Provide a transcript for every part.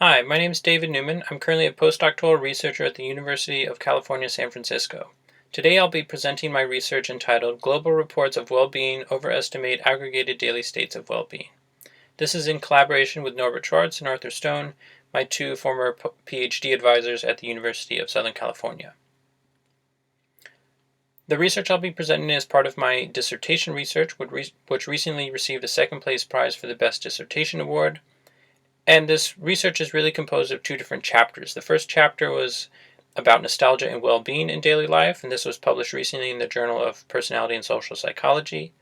Hi, my name is David Newman. I'm currently a postdoctoral researcher at the University of California, San Francisco. Today I'll be presenting my research entitled Global Reports of Well-Being Overestimate Aggregated Daily States of Well-Being. This is in collaboration with Norbert Schwartz and Arthur Stone, my two former PhD advisors at the University of Southern California. The research I'll be presenting is part of my dissertation research, which recently received a second place prize for the Best Dissertation Award. And this research is really composed of two different chapters. The first chapter was about nostalgia and well-being in daily life, and this was published recently in the Journal of Personality and Social Psychology.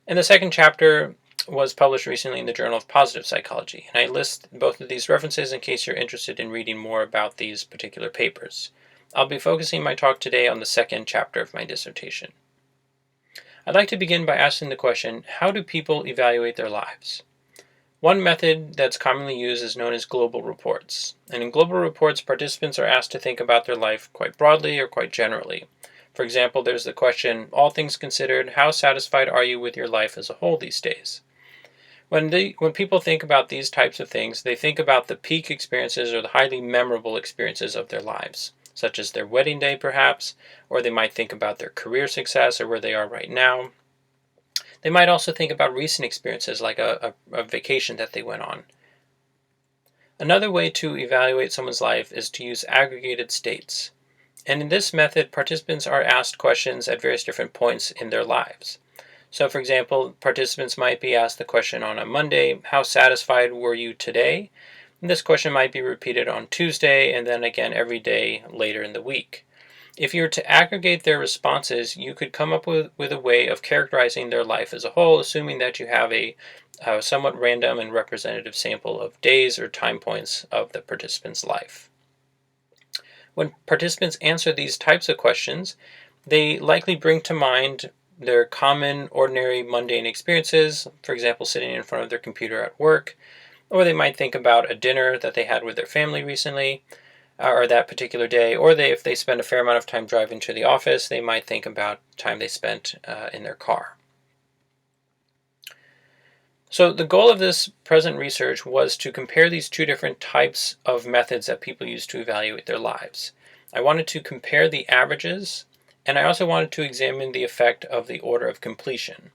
And the second chapter was published recently in the Journal of Positive Psychology. And I list both of these references in case you're interested in reading more about these particular papers. I'll be focusing my talk today on the second chapter of my dissertation. I'd like to begin by asking the question, how do people evaluate their lives? One method that's commonly used is known as global reports. And in global reports, participants are asked to think about their life quite broadly or quite generally. For example, there's the question, all things considered, how satisfied are you with your life as a whole these days? When people think about these types of things, they think about the peak experiences or the highly memorable experiences of their lives, such as their wedding day perhaps, or they might think about their career success or where they are right now. They might also think about recent experiences like a vacation that they went on. Another way to evaluate someone's life is to use aggregated states. And in this method, participants are asked questions at various different points in their lives. So for example, participants might be asked the question on a Monday, how satisfied were you today? And this question might be repeated on Tuesday and then again every day later in the week. If you were to aggregate their responses, you could come up with a way of characterizing their life as a whole, assuming that you have a somewhat random and representative sample of days or time points of the participant's life. When participants answer these types of questions, they likely bring to mind their common, ordinary, mundane experiences, for example, sitting in front of their computer at work, or they might think about a dinner that they had with their family recently, or that particular day, or if they spend a fair amount of time driving to the office, they might think about time they spent in their car. So the goal of this present research was to compare these two different types of methods that people use to evaluate their lives. I wanted to compare the averages, and I also wanted to examine the effect of the order of completion.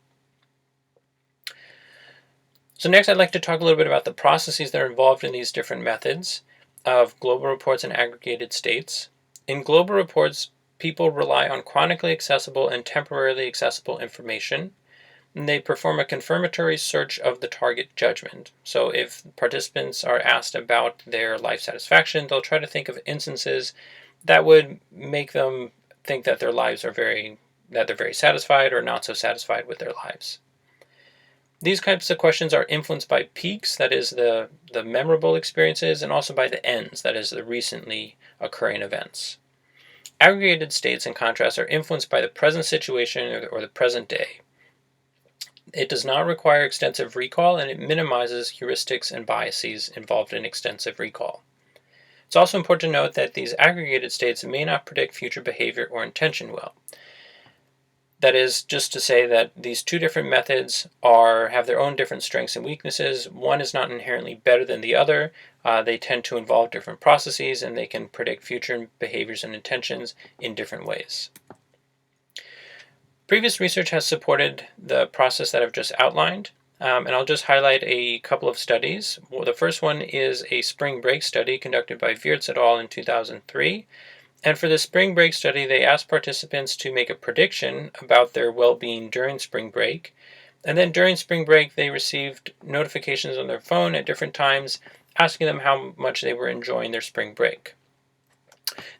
So next I'd like to talk a little bit about the processes that are involved in these different methods of global reports and aggregated states. In global reports, people rely on chronically accessible and temporarily accessible information, and they perform a confirmatory search of the target judgment. So if participants are asked about their life satisfaction, they'll try to think of instances that would make them think that their lives are they're very satisfied or not so satisfied with their lives. These types of questions are influenced by peaks, that is the memorable experiences, and also by the ends, that is the recently occurring events. Aggregated states, in contrast, are influenced by the present situation or the present day. It does not require extensive recall, and it minimizes heuristics and biases involved in extensive recall. It's also important to note that these aggregated states may not predict future behavior or intention well. That is just to say that these two different methods have their own different strengths and weaknesses. One is not inherently better than the other. They tend to involve different processes, and they can predict future behaviors and intentions in different ways. Previous research has supported the process that I've just outlined, and I'll just highlight a couple of studies. Well, the first one is a spring break study conducted by Wirtz et al. In 2003. And for the spring break study, they asked participants to make a prediction about their well-being during spring break. And then during spring break, they received notifications on their phone at different times asking them how much they were enjoying their spring break.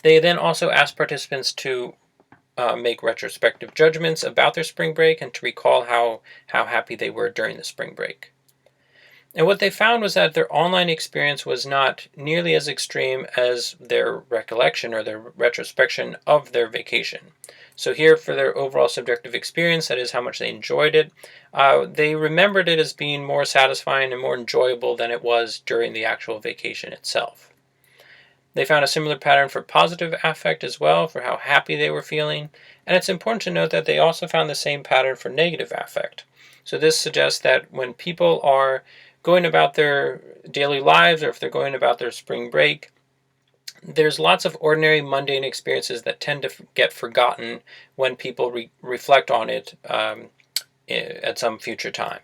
They then also asked participants to make retrospective judgments about their spring break and to recall how happy they were during the spring break. And what they found was that their online experience was not nearly as extreme as their recollection or their retrospection of their vacation. So here, for their overall subjective experience, that is how much they enjoyed it, they remembered it as being more satisfying and more enjoyable than it was during the actual vacation itself. They found a similar pattern for positive affect as well, for how happy they were feeling. And it's important to note that they also found the same pattern for negative affect. So this suggests that when people are going about their daily lives, or if they're going about their spring break, there's lots of ordinary mundane experiences that tend to get forgotten when people reflect on it at some future time.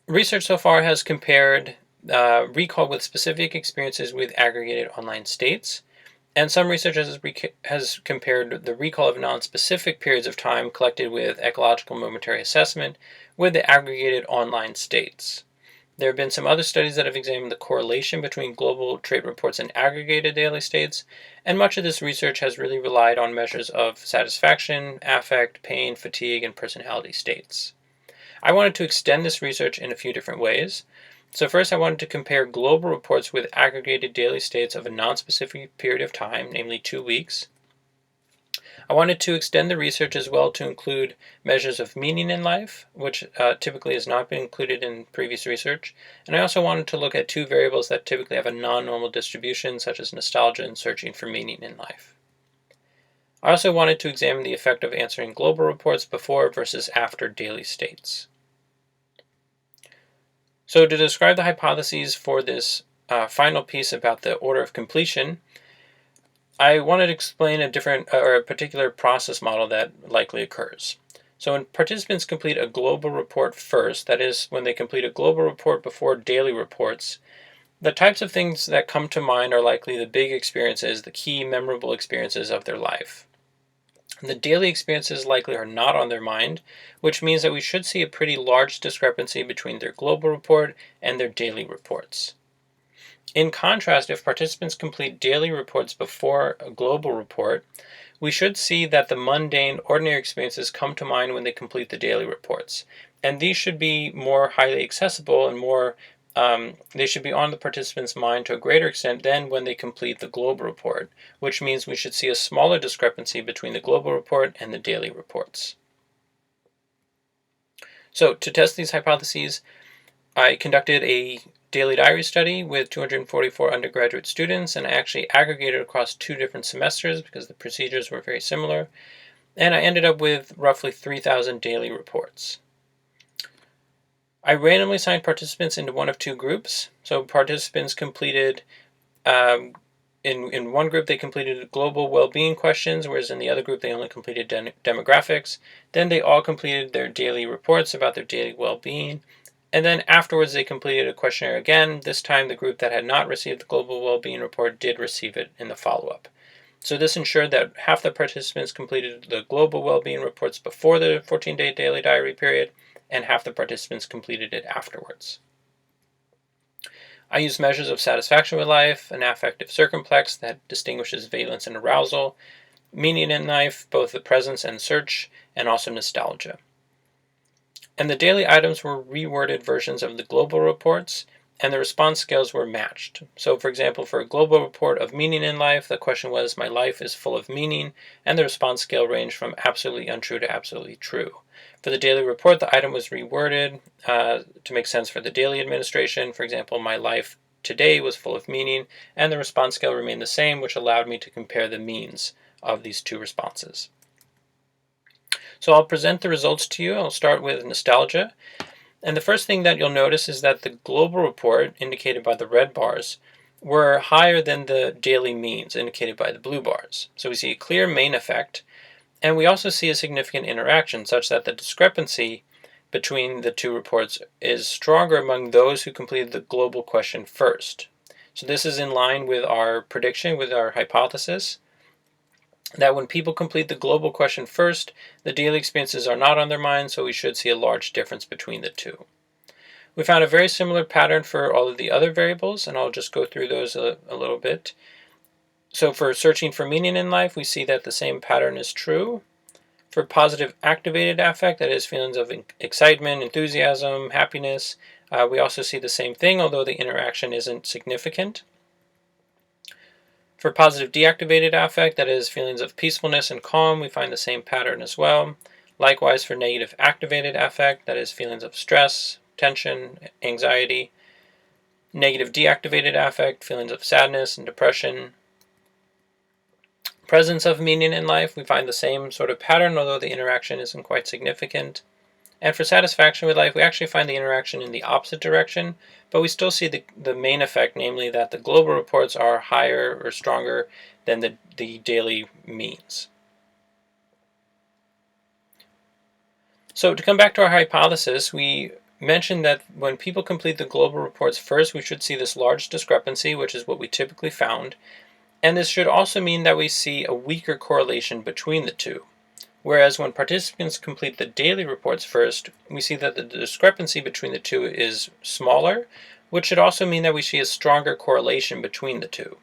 Research so far has compared recall with specific experiences with aggregated online states, and some research has compared the recall of non-specific periods of time collected with ecological momentary assessment with the aggregated online states. There have been some other studies that have examined the correlation between global trait reports and aggregated daily states, and much of this research has really relied on measures of satisfaction, affect, pain, fatigue, and personality states. I wanted to extend this research in a few different ways. So first, I wanted to compare global reports with aggregated daily states of a non-specific period of time, namely 2 weeks. I wanted to extend the research as well to include measures of meaning in life, which typically has not been included in previous research. And I also wanted to look at two variables that typically have a non-normal distribution, such as nostalgia and searching for meaning in life. I also wanted to examine the effect of answering global reports before versus after daily states. So to describe the hypotheses for this final piece about the order of completion, I wanted to explain a particular process model that likely occurs. So when participants complete a global report first, that is, when they complete a global report before daily reports, the types of things that come to mind are likely the big experiences, the key memorable experiences of their life. The daily experiences likely are not on their mind, which means that we should see a pretty large discrepancy between their global report and their daily reports. In contrast, if participants complete daily reports before a global report, we should see that the mundane, ordinary experiences come to mind when they complete the daily reports. And these should be more highly accessible and they should be on the participant's mind to a greater extent than when they complete the global report, which means we should see a smaller discrepancy between the global report and the daily reports. So to test these hypotheses, I conducted a daily diary study with 244 undergraduate students, and I actually aggregated across 2 different semesters because the procedures were very similar, and I ended up with roughly 3,000 daily reports. I randomly assigned participants into one of 2 groups. So participants completed, in one group they completed global well-being questions, whereas in the other group they only completed demographics. Then they all completed their daily reports about their daily well-being. And then afterwards they completed a questionnaire again. This time the group that had not received the global well-being report did receive it in the follow-up. So this ensured that half the participants completed the global well-being reports before the 14-day daily diary period, and half the participants completed it afterwards. I used measures of satisfaction with life, an affective circumplex that distinguishes valence and arousal, meaning in life, both the presence and search, and also nostalgia. And the daily items were reworded versions of the global reports, and the response scales were matched. So for example, for a global report of meaning in life, the question was, my life is full of meaning, and the response scale ranged from absolutely untrue to absolutely true. For the daily report, the item was reworded to make sense for the daily administration. For example, my life today was full of meaning, and the response scale remained the same, which allowed me to compare the means of these 2 responses. So I'll present the results to you. I'll start with nostalgia. And the first thing that you'll notice is that the global report, indicated by the red bars, were higher than the daily means, indicated by the blue bars. So we see a clear main effect, and we also see a significant interaction, such that the discrepancy between the 2 reports is stronger among those who completed the global question first. So this is in line with our prediction, with our hypothesis, that when people complete the global question first, the daily experiences are not on their mind, so we should see a large difference between the 2. We found a very similar pattern for all of the other variables, and I'll just go through those a little bit. So for searching for meaning in life, we see that the same pattern is true. For positive activated affect, that is feelings of excitement, enthusiasm, happiness, we also see the same thing, although the interaction isn't significant. For positive deactivated affect, that is feelings of peacefulness and calm, we find the same pattern as well. Likewise for negative activated affect, that is feelings of stress, tension, anxiety. Negative deactivated affect, feelings of sadness and depression. Presence of meaning in life, we find the same sort of pattern, although the interaction isn't quite significant. And for satisfaction with life, we actually find the interaction in the opposite direction, but we still see the main effect, namely that the global reports are higher or stronger than the daily means. So to come back to our hypothesis, we mentioned that when people complete the global reports first, we should see this large discrepancy, which is what we typically found. And this should also mean that we see a weaker correlation between the two. Whereas when participants complete the daily reports first, we see that the discrepancy between the two is smaller, which should also mean that we see a stronger correlation between the two.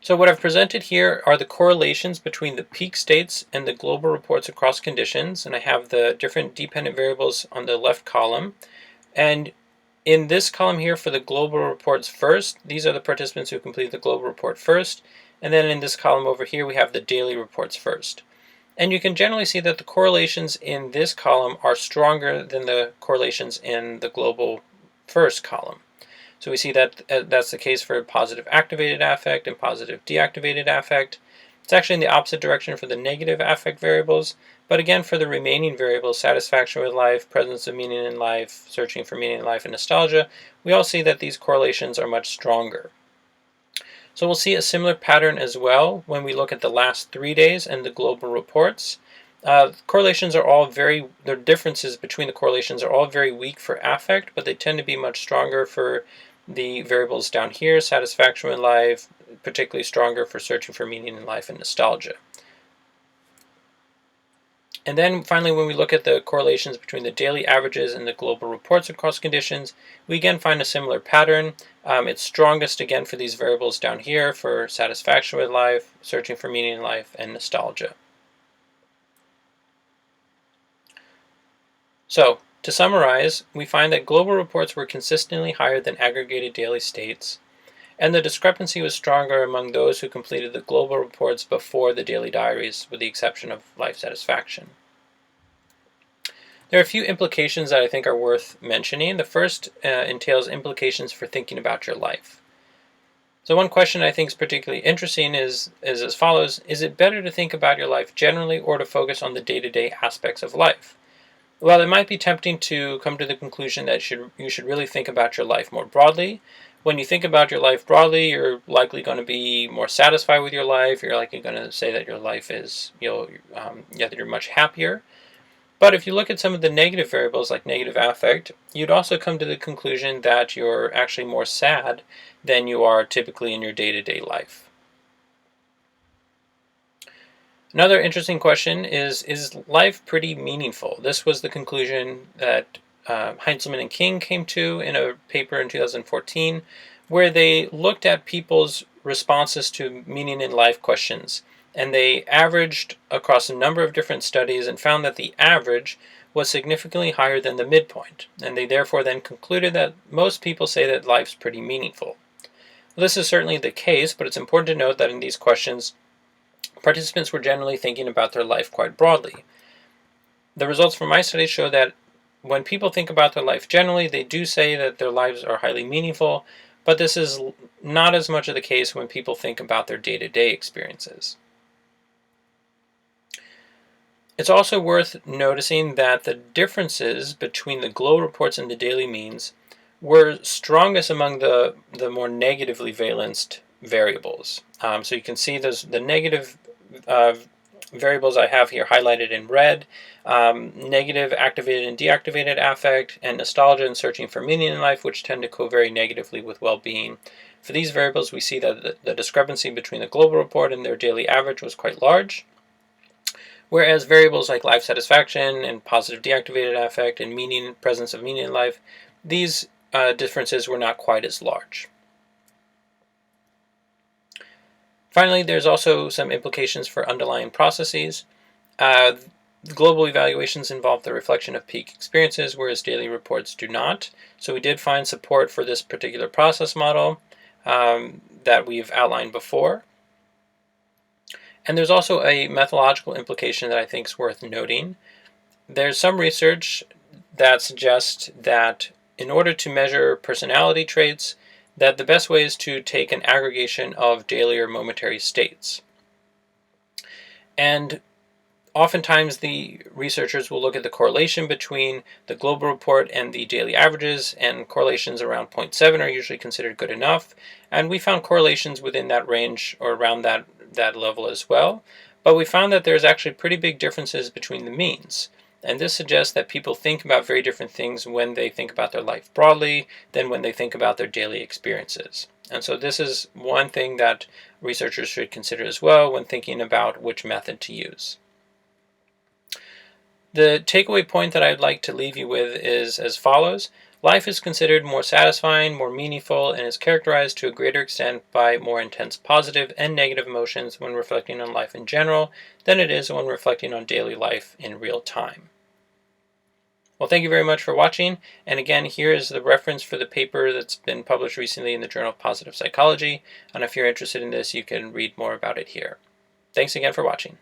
So what I've presented here are the correlations between the peak states and the global reports across conditions, and I have the different dependent variables on the left column. And in this column here for the global reports first, these are the participants who complete the global report first, and then in this column over here we have the daily reports first. And you can generally see that the correlations in this column are stronger than the correlations in the global first column. So we see that that's the case for positive activated affect and positive deactivated affect. It's actually in the opposite direction for the negative affect variables, but again for the remaining variables, satisfaction with life, presence of meaning in life, searching for meaning in life, and nostalgia, we all see that these correlations are much stronger. So we'll see a similar pattern as well when we look at the last 3 days and the global reports. Correlations are all the differences between the correlations are all very weak for affect, but they tend to be much stronger for the variables down here, satisfaction with life, particularly stronger for searching for meaning in life and nostalgia. And then finally, when we look at the correlations between the daily averages and the global reports across conditions, we again find a similar pattern. It's strongest again for these variables down here for satisfaction with life, searching for meaning in life, and nostalgia. So, to summarize, we find that global reports were consistently higher than aggregated daily states, and the discrepancy was stronger among those who completed the global reports before the daily diaries, with the exception of life satisfaction. There are a few implications that I think are worth mentioning. The first entails implications for thinking about your life. So one question I think is particularly interesting is as follows: is it better to think about your life generally or to focus on the day-to-day aspects of life? Well, it might be tempting to come to the conclusion that you should really think about your life more broadly. When you think about your life broadly, you're likely going to be more satisfied with your life. You're likely going to say that your life is, that you're much happier. But if you look at some of the negative variables like negative affect, you'd also come to the conclusion that you're actually more sad than you are typically in your day-to-day life. Another interesting question is life pretty meaningful? This was the conclusion that Heinzelman and King came to in a paper in 2014, where they looked at people's responses to meaning in life questions. And they averaged across a number of different studies and found that the average was significantly higher than the midpoint. And they therefore then concluded that most people say that life's pretty meaningful. Well, this is certainly the case, but it's important to note that in these questions, participants were generally thinking about their life quite broadly. The results from my study show that when people think about their life generally, they do say that their lives are highly meaningful, but this is not as much of the case when people think about their day-to-day experiences. It's also worth noticing that the differences between the global reports and the daily means were strongest among the more negatively valenced variables. So you can see the negative variables I have here highlighted in red: negative activated and deactivated affect, and nostalgia and searching for meaning in life, which tend to co-vary negatively with well-being. For these variables, we see that the discrepancy between the global report and their daily average was quite large, whereas variables like life satisfaction and positive deactivated affect and presence of meaning in life, these differences were not quite as large. Finally, there's also some implications for underlying processes. Global evaluations involve the reflection of peak experiences, whereas daily reports do not. So we did find support for this particular process model that we've outlined before. And there's also a methodological implication that I think is worth noting. There's some research that suggests that in order to measure personality traits, that the best way is to take an aggregation of daily or momentary states. And Oftentimes, the researchers will look at the correlation between the global report and the daily averages, and correlations around 0.7 are usually considered good enough. And we found correlations within that range or around that level as well. But we found that there's actually pretty big differences between the means. And this suggests that people think about very different things when they think about their life broadly than when they think about their daily experiences. And so this is one thing that researchers should consider as well when thinking about which method to use. The takeaway point that I'd like to leave you with is as follows. Life is considered more satisfying, more meaningful, and is characterized to a greater extent by more intense positive and negative emotions when reflecting on life in general than it is when reflecting on daily life in real time. Well, thank you very much for watching. And again, here is the reference for the paper that's been published recently in the Journal of Positive Psychology. And if you're interested in this, you can read more about it here. Thanks again for watching.